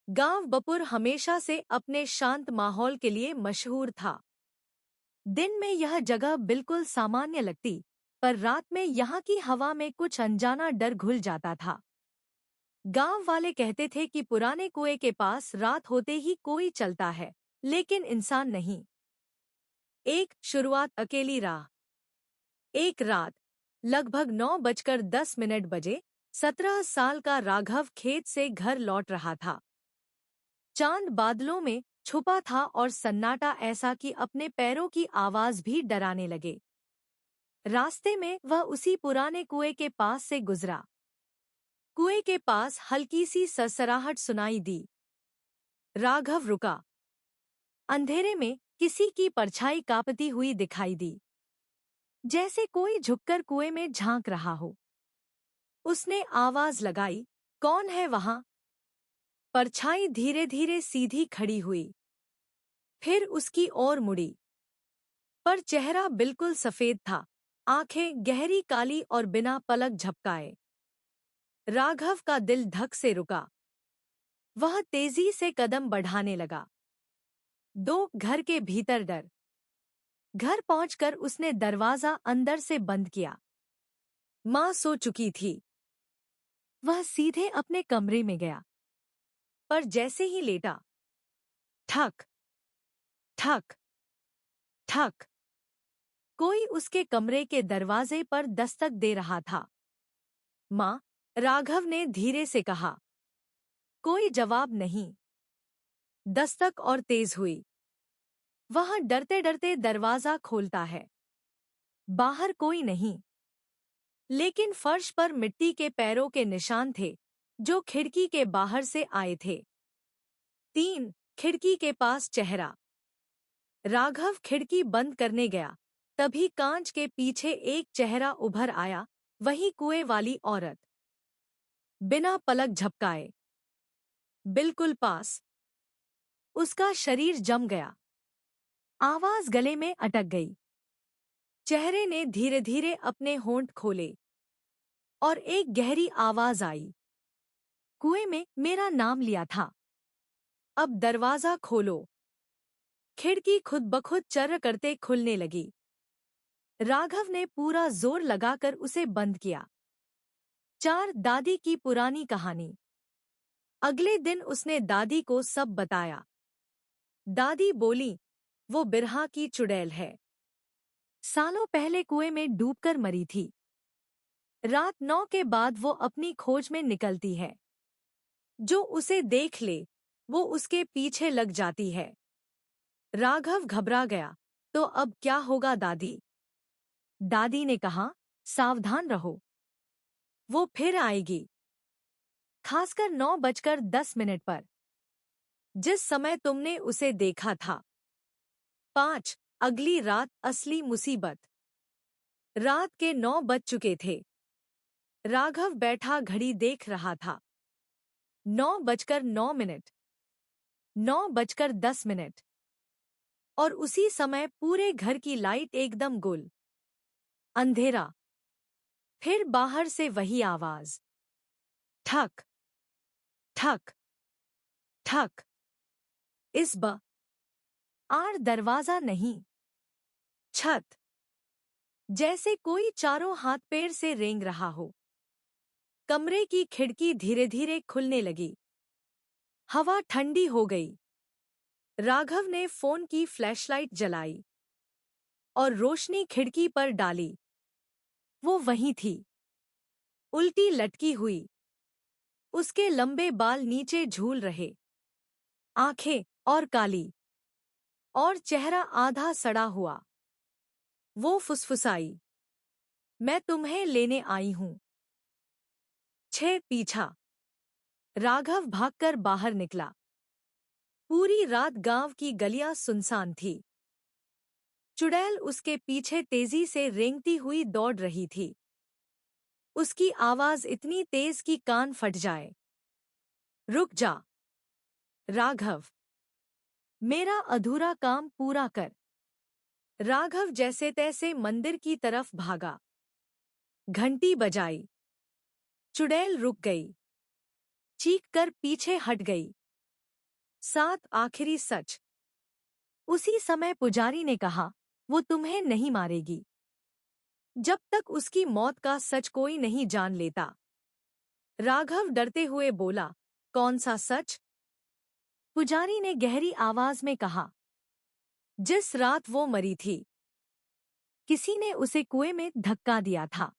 गांव बपुर हमेशा से अपने शांत माहौल के लिए मशहूर था। दिन में यह जगह बिल्कुल सामान्य लगती, पर रात में यहाँ की हवा में कुछ अनजाना डर घुल जाता था। गांव वाले कहते थे कि पुराने कुएं के पास रात होते ही कोई चलता है, लेकिन इंसान नहीं। एक शुरुआत अकेली राह। एक रात लगभग 9:10 बजे 17 साल का राघव खेत से घर लौट रहा था। चांद बादलों में छुपा था और सन्नाटा ऐसा कि अपने पैरों की आवाज भी डराने लगे। रास्ते में वह उसी पुराने कुएं के पास से गुजरा। कुएं के पास हल्की सी सरसराहट सुनाई दी। राघव रुका। अंधेरे में किसी की परछाई कांपती हुई दिखाई दी, जैसे कोई झुककर कुएं में झांक रहा हो। उसने आवाज लगाई, कौन है वहां? परछाई धीरे धीरे सीधी खड़ी हुई, फिर उसकी ओर मुड़ी। पर चेहरा बिल्कुल सफेद था, आंखें गहरी काली और बिना पलक झपकाए। राघव का दिल धक से रुका। वह तेजी से कदम बढ़ाने लगा। दो घर के भीतर डर। घर पहुंचकर उसने दरवाजा अंदर से बंद किया। मां सो चुकी थी। वह सीधे अपने कमरे में गया, पर जैसे ही लेटा, ठक ठक ठक, कोई उसके कमरे के दरवाजे पर दस्तक दे रहा था। मां, राघव ने धीरे से कहा। कोई जवाब नहीं। दस्तक और तेज हुई। वह डरते डरते दरवाजा खोलता है। बाहर कोई नहीं, लेकिन फर्श पर मिट्टी के पैरों के निशान थे, जो खिड़की के बाहर से आए थे। 3 खिड़की के पास चेहरा। राघव खिड़की बंद करने गया, तभी कांच के पीछे एक चेहरा उभर आया, वही कुएं वाली औरत। बिना पलक झपकाए, बिल्कुल पास। उसका शरीर जम गया। आवाज गले में अटक गई। चेहरे ने धीरे धीरे अपने होंठ खोले और एक गहरी आवाज आई, कुएं में मेरा नाम लिया था, अब दरवाजा खोलो। खिड़की खुद ब खुद चर्र करते खुलने लगी। राघव ने पूरा जोर लगाकर उसे बंद किया। 4 दादी की पुरानी कहानी। अगले दिन उसने दादी को सब बताया। दादी बोली, वो बिरहा की चुड़ैल है। सालों पहले कुएं में डूबकर मरी थी। रात 9 के बाद वो अपनी खोज में निकलती है। जो उसे देख ले, वो उसके पीछे लग जाती है। राघव घबरा गया, तो अब क्या होगा दादी? दादी ने कहा, सावधान रहो, वो फिर आएगी। खासकर 9:10 पर, जिस समय तुमने उसे देखा था। 5 अगली रात असली मुसीबत। रात के 9 बज चुके थे। राघव बैठा घड़ी देख रहा था। 9:09, 9:10, और उसी समय पूरे घर की लाइट एकदम गुल। अंधेरा। फिर बाहर से वही आवाज, ठक ठक ठक। इस बार दरवाजा नहीं, छत। जैसे कोई चारों हाथ पैर से रेंग रहा हो। कमरे की खिड़की धीरे धीरे खुलने लगी। हवा ठंडी हो गई। राघव ने फोन की फ्लैशलाइट जलाई और रोशनी खिड़की पर डाली। वो वहीं थी, उल्टी लटकी हुई। उसके लंबे बाल नीचे झूल रहे, आंखें और काली, और चेहरा आधा सड़ा हुआ। वो फुसफुसाई, मैं तुम्हें लेने आई हूं। 6 पीछा। राघव भागकर बाहर निकला। पूरी रात गांव की गलियां सुनसान थी। चुड़ैल उसके पीछे तेजी से रेंगती हुई दौड़ रही थी। उसकी आवाज इतनी तेज कि कान फट जाए। रुक जा, राघव, मेरा अधूरा काम पूरा कर। राघव जैसे तैसे मंदिर की तरफ भागा। घंटी बजाई। चुड़ैल रुक गई, चीख कर पीछे हट गई। सात आखिरी सच। उसी समय पुजारी ने कहा, वो तुम्हें नहीं मारेगी जब तक उसकी मौत का सच कोई नहीं जान लेता। राघव डरते हुए बोला, कौन सा सच? पुजारी ने गहरी आवाज में कहा, जिस रात वो मरी थी किसी ने उसे कुएं में धक्का दिया था।